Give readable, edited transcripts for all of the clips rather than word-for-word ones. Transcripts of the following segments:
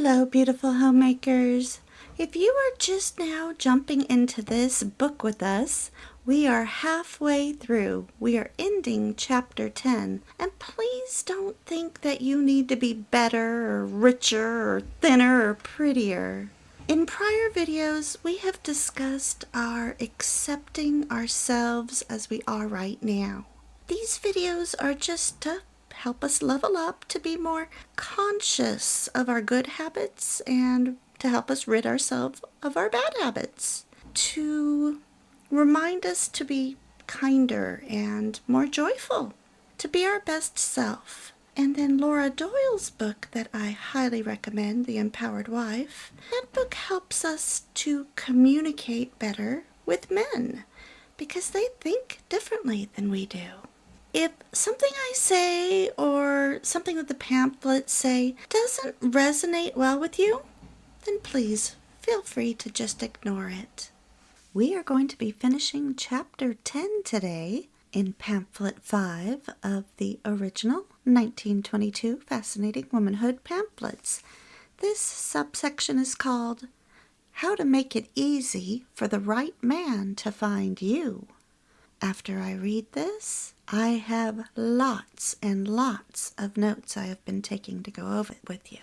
Hello, beautiful homemakers. If you are just now jumping into this book with us, we are halfway through. We are ending chapter 10. And please don't think that you need to be better or richer or thinner or prettier. In prior videos, we have discussed our accepting ourselves as we are right now. These videos are just to help us level up to be more conscious of our good habits and to help us rid ourselves of our bad habits, to remind us to be kinder and more joyful, to be our best self. And then Laura Doyle's book that I highly recommend, The Empowered Wife, that book helps us to communicate better with men because they think differently than we do. If something I say or something that the pamphlets say doesn't resonate well with you, then please feel free to just ignore it. We are going to be finishing chapter 10 today in pamphlet 5 of the original 1922 Fascinating Womanhood pamphlets. This subsection is called How to Make It Easy for the Right Man to Find You. After I read this, I have lots and lots of notes I have been taking to go over it with you.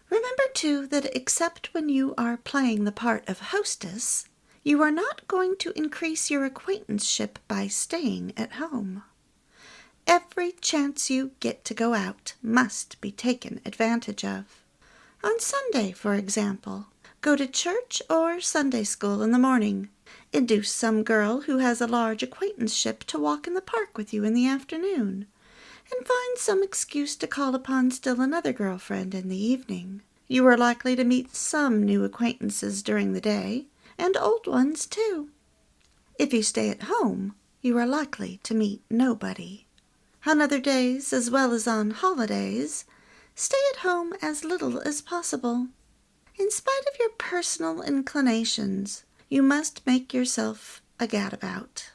Remember, too, that except when you are playing the part of hostess, you are not going to increase your acquaintanceship by staying at home. Every chance you get to go out must be taken advantage of. On Sunday, for example, go to church or Sunday school in the morning. Induce some girl who has a large acquaintanceship to walk in the park with you in the afternoon, and find some excuse to call upon still another girlfriend in the evening. You are likely to meet some new acquaintances during the day, and old ones too. If you stay at home, you are likely to meet nobody. On other days, as well as on holidays, stay at home as little as possible. In spite of your personal inclinations, you must make yourself a gadabout,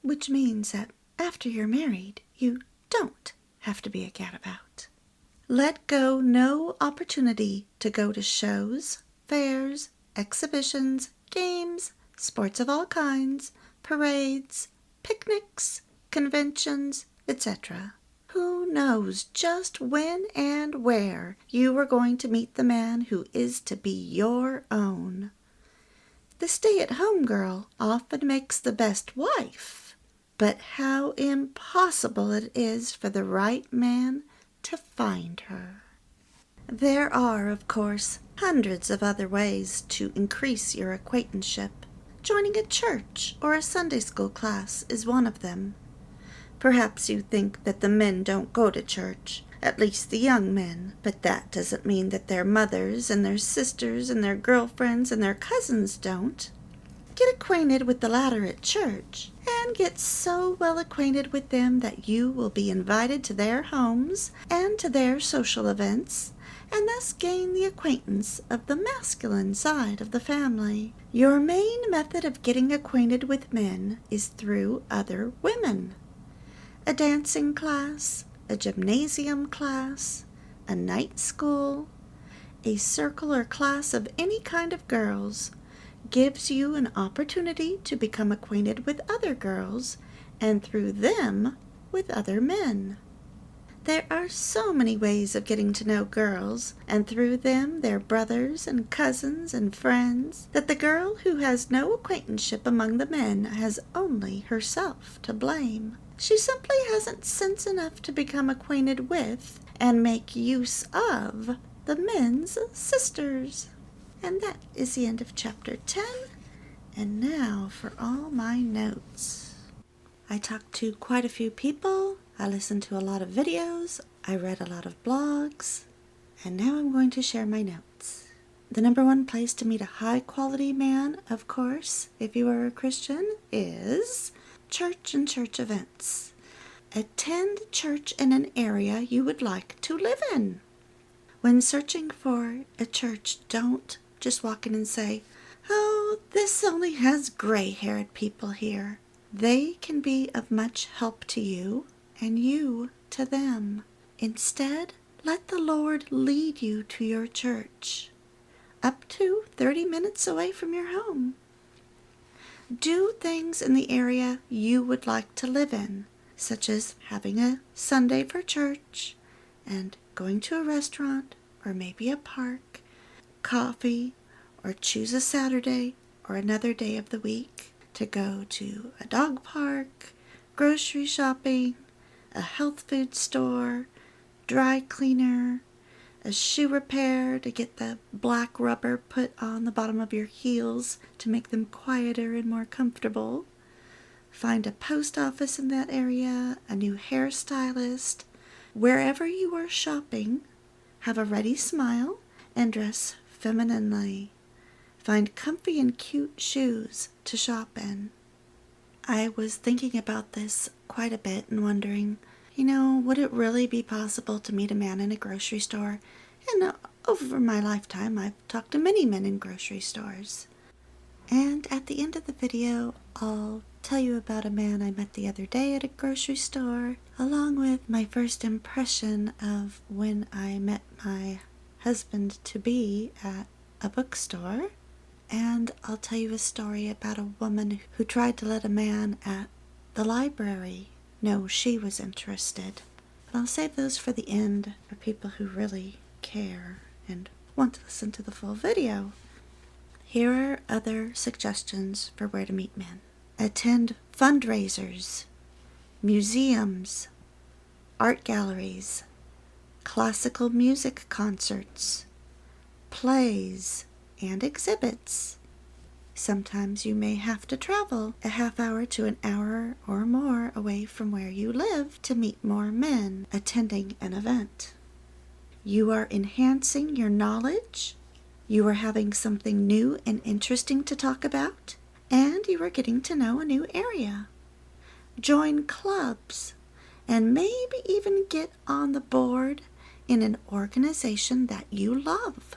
which means that after you're married, you don't have to be a gadabout. Let go no opportunity to go to shows, fairs, exhibitions, games, sports of all kinds, parades, picnics, conventions, etc. Who knows just when and where you are going to meet the man who is to be your own? The stay-at-home girl often makes the best wife, but how impossible it is for the right man to find her. There are, of course, hundreds of other ways to increase your acquaintanceship. Joining a church or a Sunday school class is one of them. Perhaps you think that the men don't go to church, at least the young men, but that doesn't mean that their mothers and their sisters and their girlfriends and their cousins don't. Get acquainted with the latter at church, and get so well acquainted with them that you will be invited to their homes and to their social events, and thus gain the acquaintance of the masculine side of the family. Your main method of getting acquainted with men is through other women. A dancing class, a gymnasium class, a night school, a circle or class of any kind of girls gives you an opportunity to become acquainted with other girls and through them with other men. There are so many ways of getting to know girls and through them their brothers and cousins and friends that the girl who has no acquaintanceship among the men has only herself to blame. She simply hasn't sense enough to become acquainted with and make use of the men's sisters. And that is the end of chapter 10. And now for all my notes. I talked to quite a few people. I listened to a lot of videos. I read a lot of blogs. And now I'm going to share my notes. The number one place to meet a high-quality man, of course, if you are a Christian, is church and church events. Attend church in an area you would like to live in. When searching for a church, don't just walk in and say, "Oh, this only has gray-haired people here." They can be of much help to you and you to them. Instead, Let the Lord lead you to your church, up to 30 minutes away from your home. Do things in the area you would like to live in, such as having a Sunday for church and going to a restaurant or maybe a park, coffee, or choose a Saturday or another day of the week to go to a dog park, grocery shopping, a health food store, dry cleaner, a shoe repair to get the black rubber put on the bottom of your heels to make them quieter and more comfortable. Find a post office in that area, a new hairstylist. Wherever you are shopping, have a ready smile and dress femininely. Find comfy and cute shoes to shop in. I was thinking about this quite a bit and wondering, would it really be possible to meet a man in a grocery store? And over my lifetime, I've talked to many men in grocery stores. And at the end of the video, I'll tell you about a man I met the other day at a grocery store, along with my first impression of when I met my husband-to-be at a bookstore. And I'll tell you a story about a woman who tried to let a man at the library know she was interested. But I'll save those for the end for people who really care and want to listen to the full video. Here are other suggestions for where to meet men. Attend fundraisers, museums, art galleries, classical music concerts, plays, and exhibits. Sometimes you may have to travel a half hour to an hour or more away from where you live to meet more men attending an event. You are enhancing your knowledge, you are having something new and interesting to talk about, and you are getting to know a new area. Join clubs, and maybe even get on the board in an organization that you love.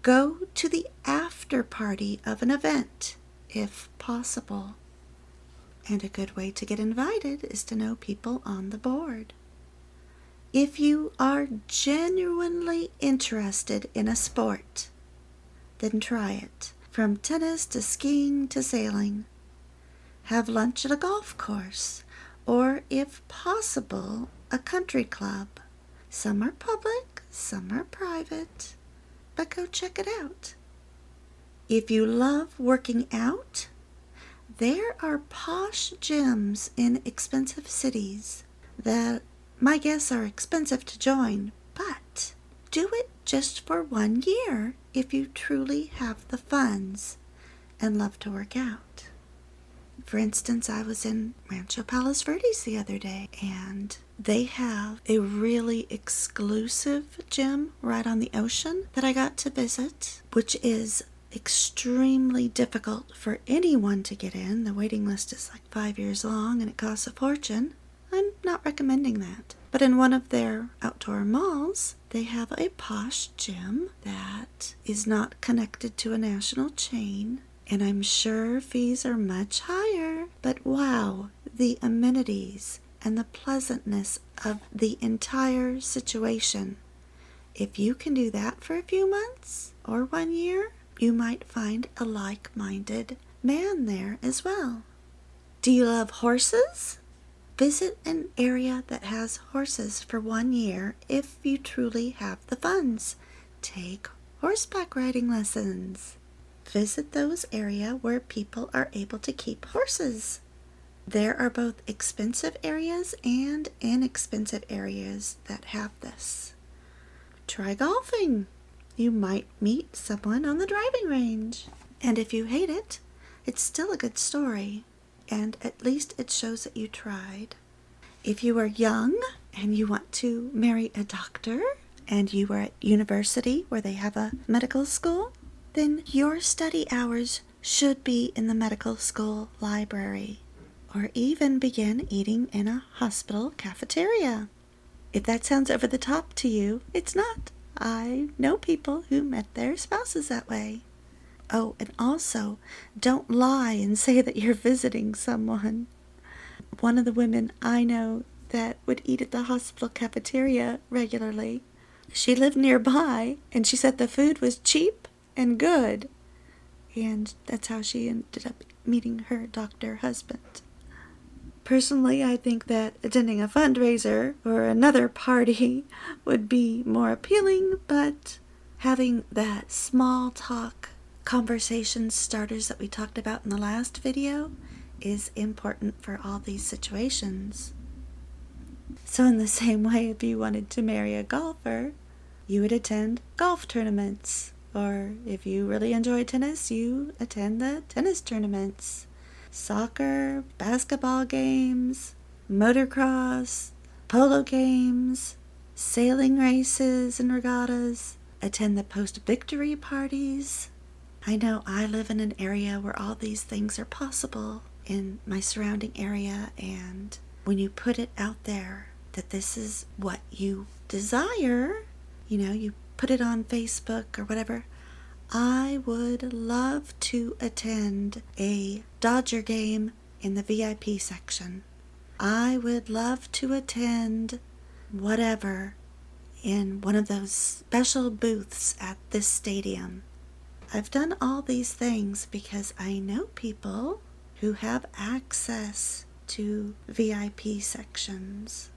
Go to the after party of an event, if possible. And a good way to get invited is to know people on the board. If you are genuinely interested in a sport, then try it. From tennis to skiing to sailing. Have lunch at a golf course, or if possible, a country club. Some are public, some are private. But go check it out. If you love working out, there are posh gyms in expensive cities that, my guess, are expensive to join, but do it just for 1 year if you truly have the funds and love to work out. For instance, I was in Rancho Palos Verdes the other day, and they have a really exclusive gym right on the ocean that I got to visit, which is extremely difficult for anyone to get in. The waiting list is like 5 years long and it costs a fortune. I'm not recommending that. But in one of their outdoor malls, they have a posh gym that is not connected to a national chain. And I'm sure fees are much higher, but wow, the amenities and the pleasantness of the entire situation. If you can do that for a few months or 1 year, you might find a like-minded man there as well. Do you love horses? Visit an area that has horses for 1 year if you truly have the funds. Take horseback riding lessons. Visit those areas where people are able to keep horses. There are both expensive areas and inexpensive areas that have this. Try golfing. You might meet someone on the driving range. And if you hate it, it's still a good story. And at least it shows that you tried. If you are young and you want to marry a doctor and you are at university where they have a medical school, then your study hours should be in the medical school library, or even begin eating in a hospital cafeteria. If that sounds over the top to you, it's not. I know people who met their spouses that way. Oh, and also, don't lie and say that you're visiting someone. One of the women I know that would eat at the hospital cafeteria regularly. She lived nearby, and she said the food was cheap and good. And that's how she ended up meeting her doctor husband. Personally, I think that attending a fundraiser or another party would be more appealing, but having that small talk conversation starters that we talked about in the last video is important for all these situations. So in the same way, if you wanted to marry a golfer, you would attend golf tournaments. Or if you really enjoy tennis, you attend the tennis tournaments. Soccer, basketball games, motocross, polo games, sailing races and regattas, attend the post-victory parties. I know I live in an area where all these things are possible in my surrounding area, and when you put it out there that this is what you desire, you put it on Facebook or whatever. I would love to attend a Dodger game in the VIP section. I would love to attend whatever in one of those special booths at this stadium. I've done all these things because I know people who have access to VIP sections.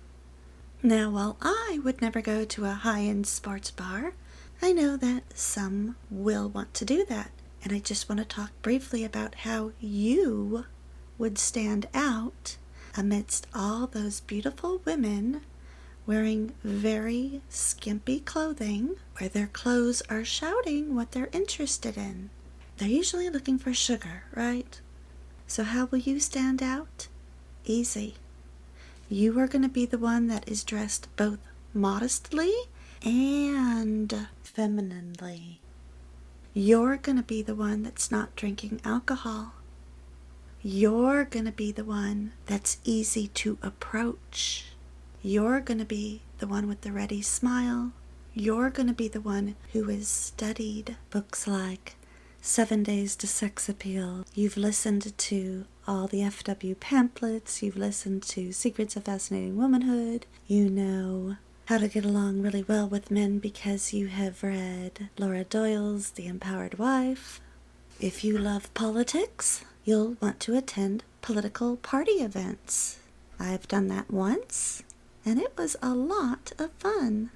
Now, while I would never go to a high-end sports bar, I know that some will want to do that. And I just want to talk briefly about how you would stand out amidst all those beautiful women wearing very skimpy clothing, where their clothes are shouting what they're interested in. They're usually looking for sugar, right? So how will you stand out? Easy. You are going to be the one that is dressed both modestly and femininely. You're going to be the one that's not drinking alcohol. You're going to be the one that's easy to approach. You're going to be the one with the ready smile. You're going to be the one who has studied books like 7 Days to Sex Appeal. You've listened to all the FW pamphlets. You've listened to Secrets of Fascinating Womanhood. You know how to get along really well with men because you have read Laura Doyle's The Empowered Wife. If you love politics, you'll want to attend political party events. I've done that once, and it was a lot of fun.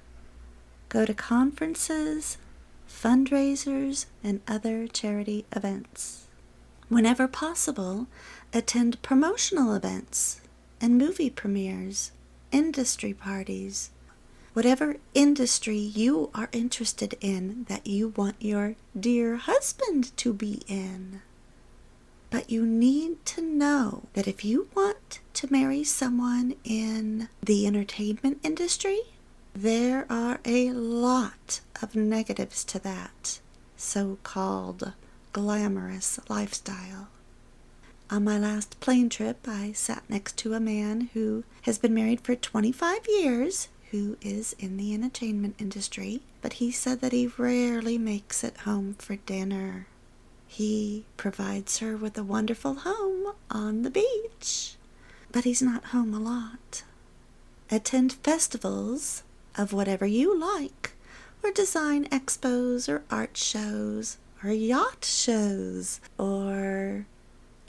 Go to conferences, fundraisers, and other charity events. Whenever possible, attend promotional events and movie premieres, industry parties, whatever industry you are interested in that you want your dear husband to be in. But you need to know that if you want to marry someone in the entertainment industry, there are a lot of negatives to that so-called glamorous lifestyle. On my last plane trip, I sat next to a man who has been married for 25 years, who is in the entertainment industry, but he said that he rarely makes it home for dinner. He provides her with a wonderful home on the beach, but he's not home a lot. Attend festivals of whatever you like, or design expos or art shows or yacht shows or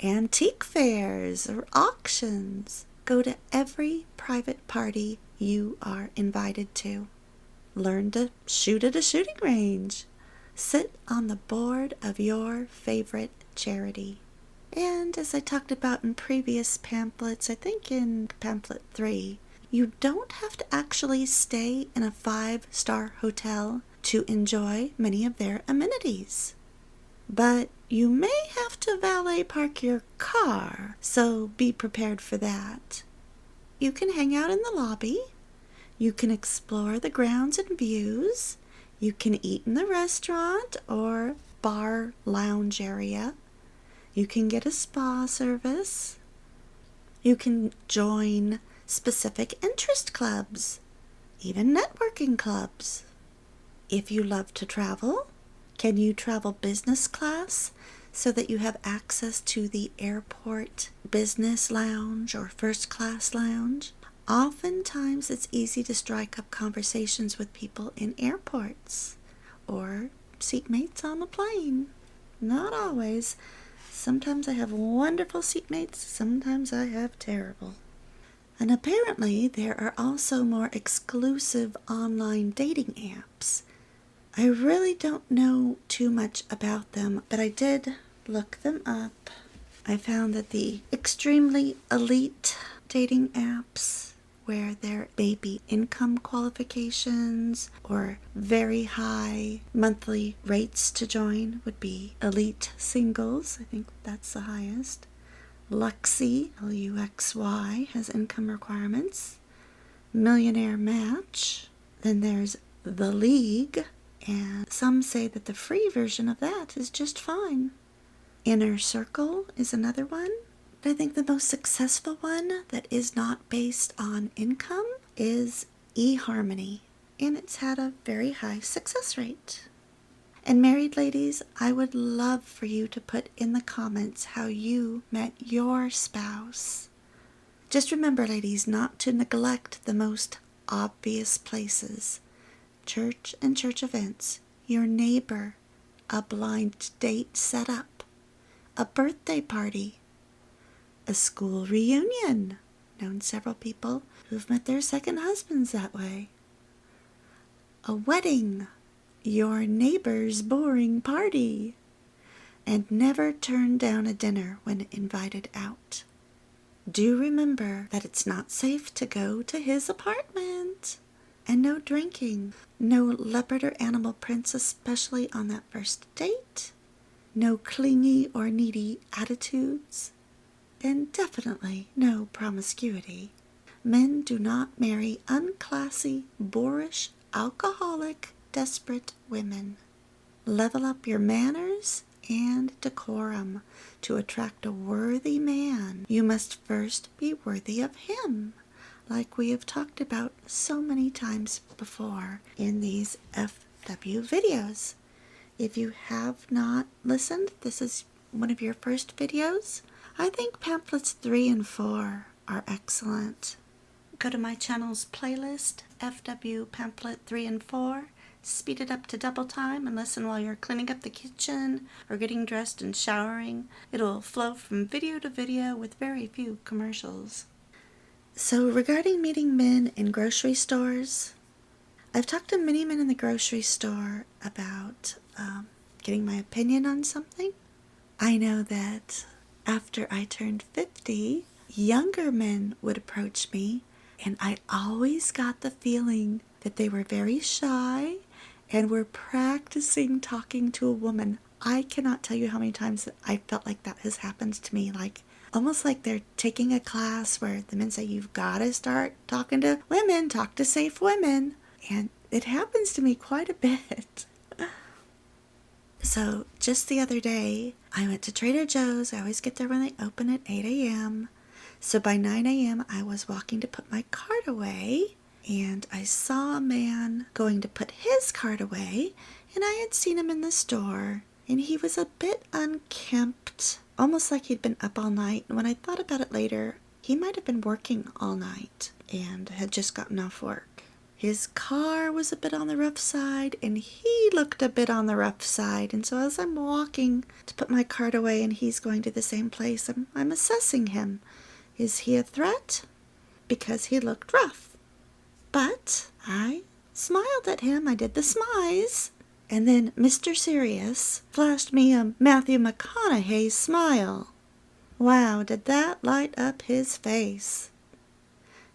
antique fairs or auctions. Go to every private party you are invited to. Learn to shoot at a shooting range. Sit on the board of your favorite charity. And as I talked about in previous pamphlets, I think in pamphlet 3, you don't have to actually stay in a 5-star hotel to enjoy many of their amenities. But you may have to valet park your car, so be prepared for that. You can hang out in the lobby. You can explore the grounds and views. You can eat in the restaurant or bar lounge area. You can get a spa service. You can join specific interest clubs, even networking clubs. If you love to travel, can you travel business class so that you have access to the airport business lounge or first class lounge? Oftentimes it's easy to strike up conversations with people in airports or seatmates on the plane. Not always. Sometimes I have wonderful seatmates, sometimes I have terrible. And apparently there are also more exclusive online dating apps. I really don't know too much about them, but I did look them up. I found that the extremely elite dating apps, where there may be income qualifications or very high monthly rates to join, would be Elite Singles. I think that's the highest. Luxy, Luxy, has income requirements. Millionaire Match. Then there's The League, and some say that the free version of that is just fine. Inner Circle is another one. I think the most successful one that is not based on income is eHarmony, and it's had a very high success rate. And married ladies, I would love for you to put in the comments how you met your spouse. Just remember, ladies, not to neglect the most obvious places. Church and church events, your neighbor, a blind date set up, a birthday party, a school reunion. Known several people who've met their second husbands that way. A wedding, your neighbor's boring party. And never turn down a dinner when invited out. Do remember that it's not safe to go to his apartment. And no drinking. No leopard or animal prints, especially on that first date. No clingy or needy attitudes. And definitely no promiscuity. Men do not marry unclassy, boorish, alcoholic, desperate women. Level up your manners and decorum. To attract a worthy man, you must first be worthy of him, like we have talked about so many times before in these FW videos. If you have not listened, this is one of your first videos. I think pamphlets 3 and 4 are excellent. Go to my channel's playlist, FW Pamphlet 3 and 4. Speed it up to double time and listen while you're cleaning up the kitchen or getting dressed and showering. It'll flow from video to video with very few commercials. So regarding meeting men in grocery stores, I've talked to many men in the grocery store about getting my opinion on something. I know that after I turned 50, younger men would approach me, and I always got the feeling that they were very shy and were practicing talking to a woman. I cannot tell you how many times I felt like that has happened to me, like almost like they're taking a class where the men say, you've got to start talking to women, talk to safe women. And it happens to me quite a bit. So just the other day, I went to Trader Joe's. I always get there when they open at 8 a.m. So by 9 a.m., I was walking to put my cart away, and I saw a man going to put his cart away, and I had seen him in the store, and he was a bit unkempt, almost like he'd been up all night. And when I thought about it later, he might have been working all night and had just gotten off work. His car was a bit on the rough side, and he looked a bit on the rough side. And so as I'm walking to put my cart away and he's going to the same place, I'm assessing him. Is he a threat? Because he looked rough. But I smiled at him. I did the smize. And then Mr. Serious flashed me a Matthew McConaughey smile. Wow, did that light up his face.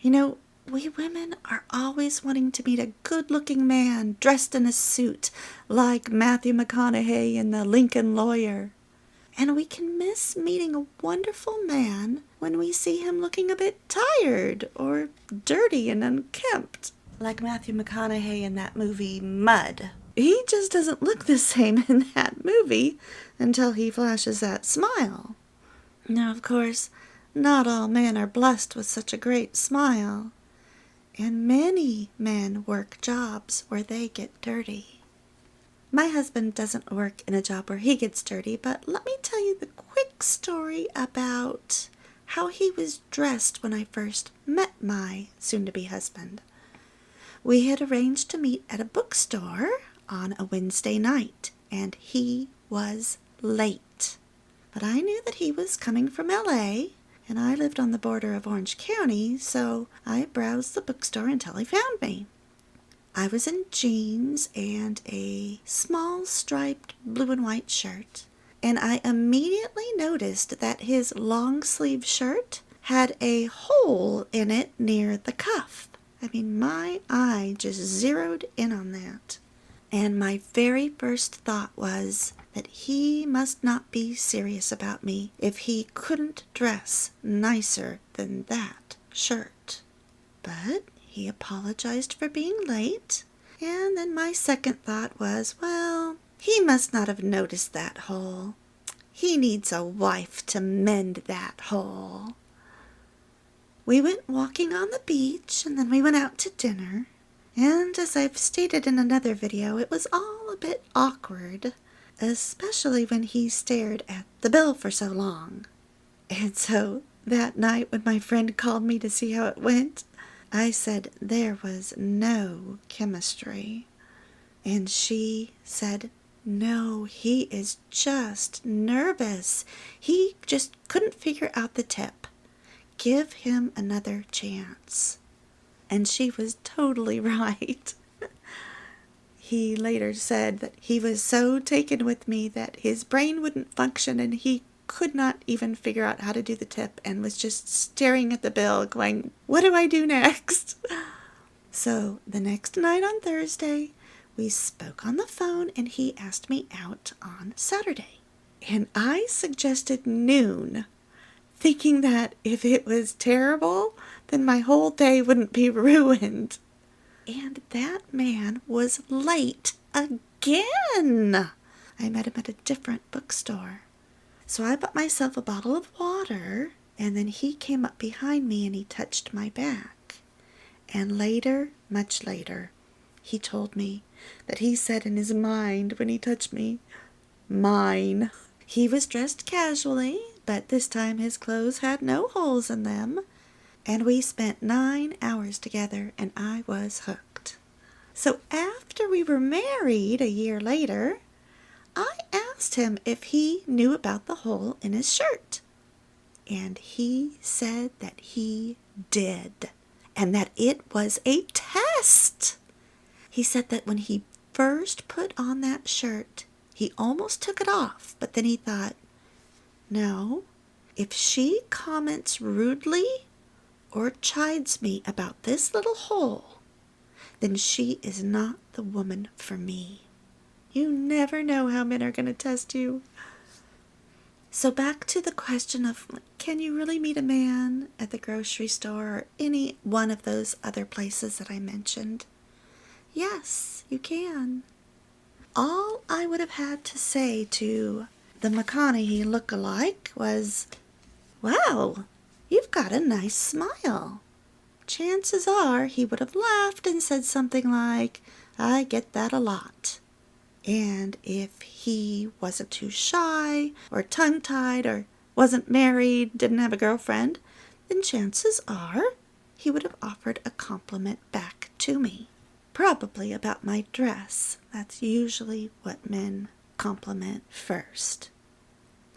You know, we women are always wanting to meet a good-looking man dressed in a suit like Matthew McConaughey in The Lincoln Lawyer. And we can miss meeting a wonderful man when we see him looking a bit tired or dirty and unkempt, like Matthew McConaughey in that movie Mud. He just doesn't look the same in that movie until he flashes that smile. Now, of course, not all men are blessed with such a great smile. And many men work jobs where they get dirty. My husband doesn't work in a job where he gets dirty, but let me tell you the quick story about how he was dressed when I first met my soon-to-be husband. We had arranged to meet at a bookstore on a Wednesday night, and he was late. But I knew that he was coming from L.A., and I lived on the border of Orange County, so I browsed the bookstore until he found me. I was in jeans and a small striped blue and white shirt, and I immediately noticed that his long-sleeve shirt had a hole in it near the cuff. I mean, my eye just zeroed in on that. And my very first thought was that he must not be serious about me if he couldn't dress nicer than that shirt. But he apologized for being late, and then my second thought was, well, he must not have noticed that hole. He needs a wife to mend that hole. We went walking on the beach, and then we went out to dinner. And as I've stated in another video, it was all a bit awkward, especially when he stared at the bill for so long. And so that night when my friend called me to see how it went, I said there was no chemistry. And she said, no, he is just nervous. He just couldn't figure out the tip. Give him another chance. And she was totally right. He later said that he was so taken with me that his brain wouldn't function and he could not even figure out how to do the tip and was just staring at the bill going, what do I do next? So the next night on Thursday, we spoke on the phone and he asked me out on Saturday. And I suggested noon, thinking that if it was terrible, then my whole day wouldn't be ruined. And that man was late again. I met him at a different bookstore. So I bought myself a bottle of water, and then he came up behind me and he touched my back. And later, much later, he told me that he said in his mind when he touched me, mine. He was dressed casually, but this time his clothes had no holes in them. And we spent 9 hours together, and I was hooked. So after we were married a year later, I asked him if he knew about the hole in his shirt. And he said that he did, and that it was a test. He said that when he first put on that shirt, he almost took it off, but then he thought, no, if she comments rudely or chides me about this little hole, then she is not the woman for me. You never know how men are going to test you. So back to the question of, can you really meet a man at the grocery store or any one of those other places that I mentioned? Yes, you can. All I would have had to say to the McConaughey look-alike was, wow, you've got a nice smile. Chances are he would have laughed and said something like, I get that a lot. And if he wasn't too shy or tongue-tied or wasn't married, didn't have a girlfriend, then chances are he would have offered a compliment back to me. Probably about my dress. That's usually what men compliment first.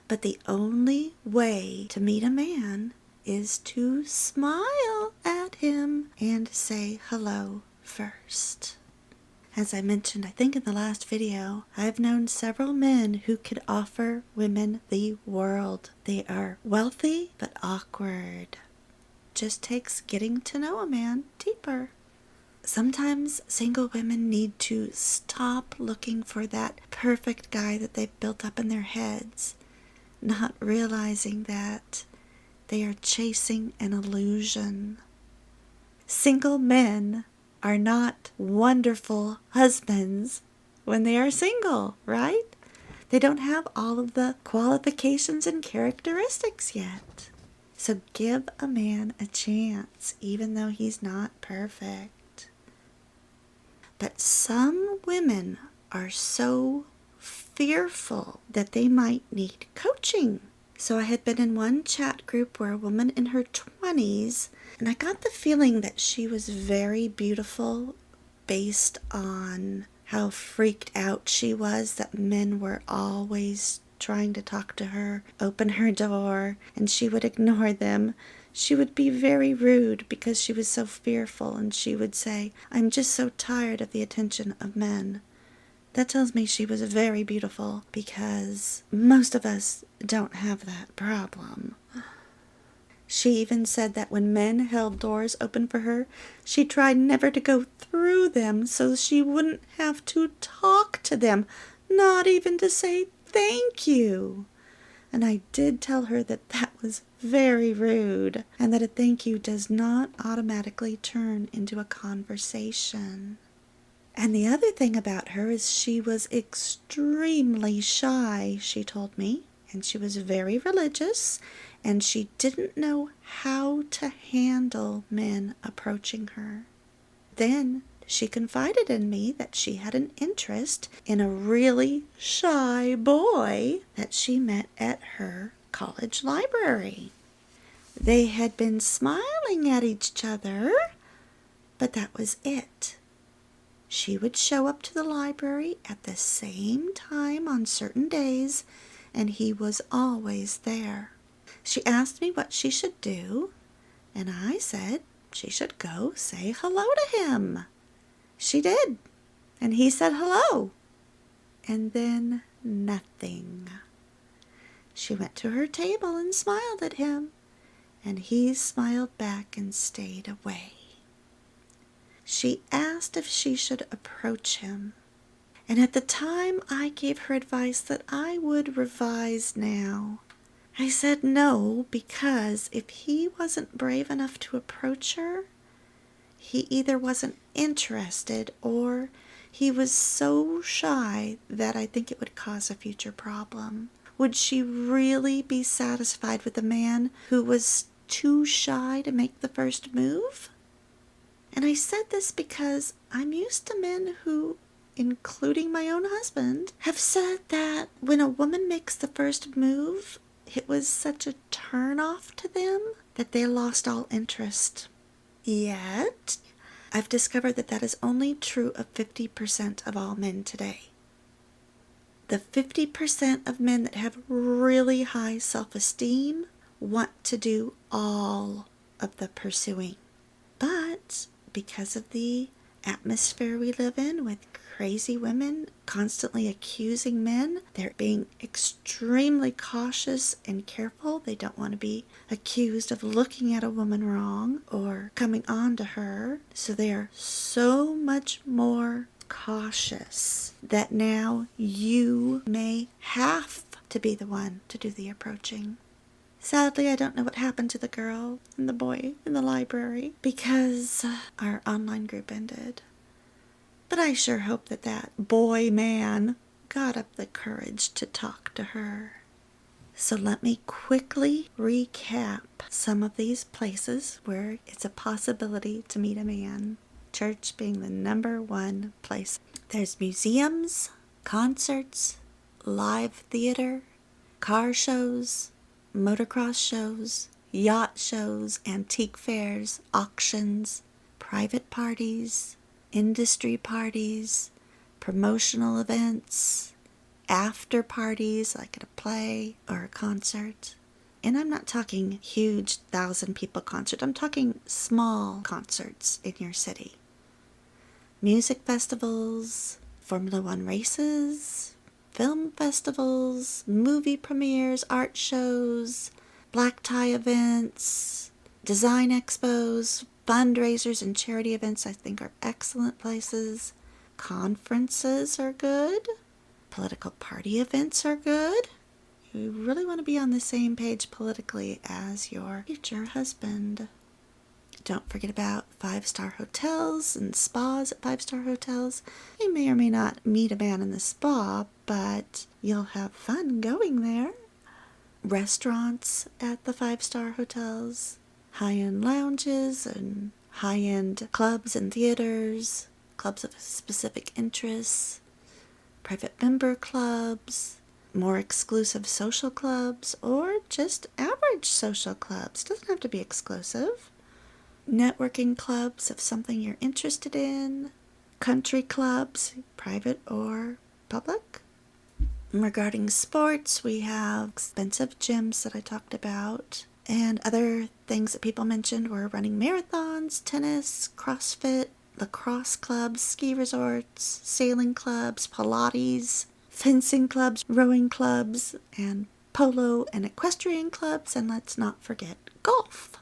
But the only way to meet a man is to smile at him and say hello first. As I mentioned, I think in the last video, I've known several men who could offer women the world. They are wealthy but awkward. Just takes getting to know a man deeper. Sometimes single women need to stop looking for that perfect guy that they've built up in their heads, not realizing that they are chasing an illusion. Single men are not wonderful husbands when they are single, right? They don't have all of the qualifications and characteristics yet. So give a man a chance, even though he's not perfect. But some women are so fearful that they might need coaching. So I had been in one chat group where a woman in her 20s, and I got the feeling that she was very beautiful based on how freaked out she was that men were always trying to talk to her, open her door, and she would ignore them. She would be very rude because she was so fearful, and she would say, "I'm just so tired of the attention of men." That tells me she was very beautiful because most of us don't have that problem. She even said that when men held doors open for her, she tried never to go through them so she wouldn't have to talk to them, not even to say thank you. And I did tell her that that was very rude and that a thank you does not automatically turn into a conversation. And the other thing about her is she was extremely shy, she told me, and she was very religious, and she didn't know how to handle men approaching her. Then she confided in me that she had an interest in a really shy boy that she met at her college library. They had been smiling at each other, but that was it. She would show up to the library at the same time on certain days, and he was always there. She asked me what she should do, and I said she should go say hello to him. She did, and he said hello, and then nothing. She went to her table and smiled at him, and he smiled back and stayed away. She asked if she should approach him, and at the time I gave her advice that I would revise now. I said no, because if he wasn't brave enough to approach her, he either wasn't interested or he was so shy that I think it would cause a future problem. Would she really be satisfied with a man who was too shy to make the first move? And I said this because I'm used to men who, including my own husband, have said that when a woman makes the first move, it was such a turn-off to them that they lost all interest. Yet, I've discovered that that is only true of 50% of all men today. The 50% of men that have really high self-esteem want to do all of the pursuing. But because of the atmosphere we live in with crazy women constantly accusing men, they're being extremely cautious and careful. They don't want to be accused of looking at a woman wrong or coming on to her. So they are so much more cautious that now you may have to be the one to do the approaching. Sadly, I don't know what happened to the girl and the boy in the library because our online group ended. But I sure hope that that boy man got up the courage to talk to her. So let me quickly recap some of these places where it's a possibility to meet a man. Church being the number one place. There's museums, concerts, live theater, car shows, motocross shows, yacht shows, antique fairs, auctions, private parties, industry parties, promotional events, after parties like at a play or a concert. And I'm not talking huge 1,000-people concert. I'm talking small concerts in your city. Music festivals, Formula One races, film festivals, movie premieres, art shows, black tie events, design expos, fundraisers and charity events I think are excellent places. Conferences are good. Political party events are good. You really want to be on the same page politically as your future husband. Don't forget about 5-star hotels and spas at 5-star hotels. You may or may not meet a man in the spa, but you'll have fun going there. Restaurants at the 5-star hotels, high-end lounges and high-end clubs and theaters, clubs of specific interests, private member clubs, more exclusive social clubs, or just average social clubs. Doesn't have to be exclusive. Networking clubs of something you're interested in. Country clubs, private or public. Regarding sports, we have expensive gyms that I talked about. And other things that people mentioned were running marathons, tennis, CrossFit, lacrosse clubs, ski resorts, sailing clubs, Pilates, fencing clubs, rowing clubs, and polo and equestrian clubs, and let's not forget golf.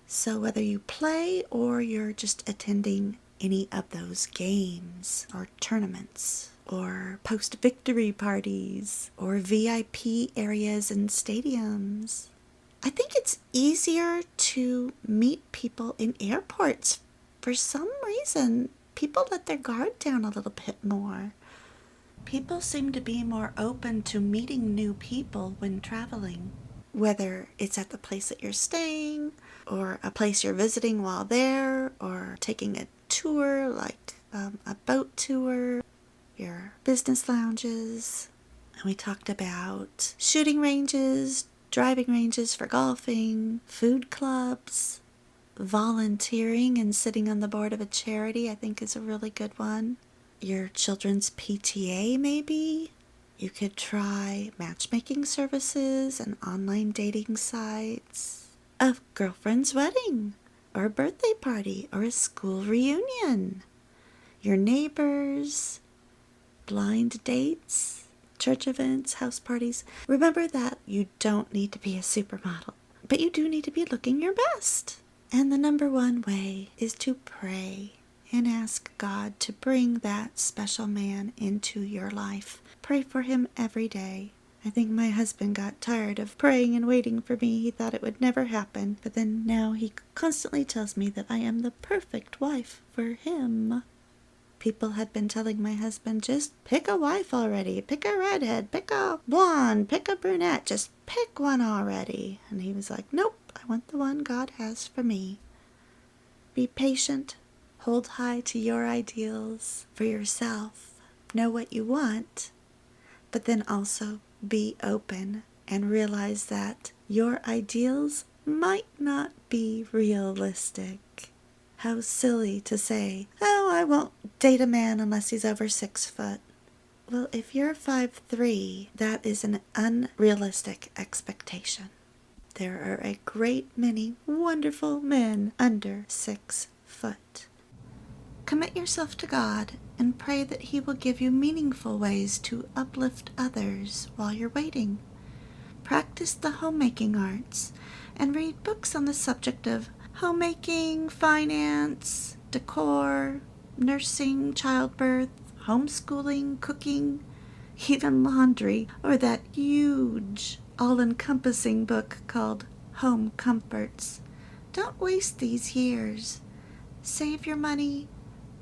So whether you play or you're just attending any of those games or tournaments or post-victory parties or VIP areas in stadiums, I think it's easier to meet people in airports. For some reason, people let their guard down a little bit more. People seem to be more open to meeting new people when traveling, whether it's at the place that you're staying or a place you're visiting while there, or taking a tour like a boat tour, your business lounges. And we talked about shooting ranges, driving ranges for golfing, food clubs, volunteering and sitting on the board of a charity, I think is a really good one. Your children's PTA, maybe. You could try matchmaking services and online dating sites. A girlfriend's wedding, or a birthday party, or a school reunion. Your neighbors, blind dates, church events, house parties. Remember that you don't need to be a supermodel, but you do need to be looking your best. And the number one way is to pray and ask God to bring that special man into your life. Pray for him every day. I think my husband got tired of praying and waiting for me. He thought it would never happen, but then now he constantly tells me that I am the perfect wife for him. People had been telling my husband, just pick a wife already. Pick a redhead, pick a blonde, pick a brunette. Just pick one already. And he was like, nope, I want the one God has for me. Be patient. Hold high to your ideals for yourself. Know what you want, but then also be open and realize that your ideals might not be realistic. How silly to say, oh, I won't date a man unless he's over 6 foot. Well, if you're 5'3", that is an unrealistic expectation. There are a great many wonderful men under 6 foot. Commit yourself to God and pray that He will give you meaningful ways to uplift others while you're waiting. Practice the homemaking arts and read books on the subject of homemaking, finance, decor, nursing, childbirth, homeschooling, cooking, even laundry, or that huge, all-encompassing book called Home Comforts. Don't waste these years. Save your money,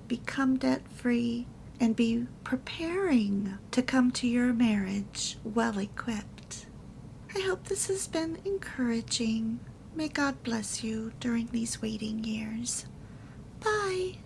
become debt-free, and be preparing to come to your marriage well-equipped. I hope this has been encouraging. May God bless you during these waiting years. Bye.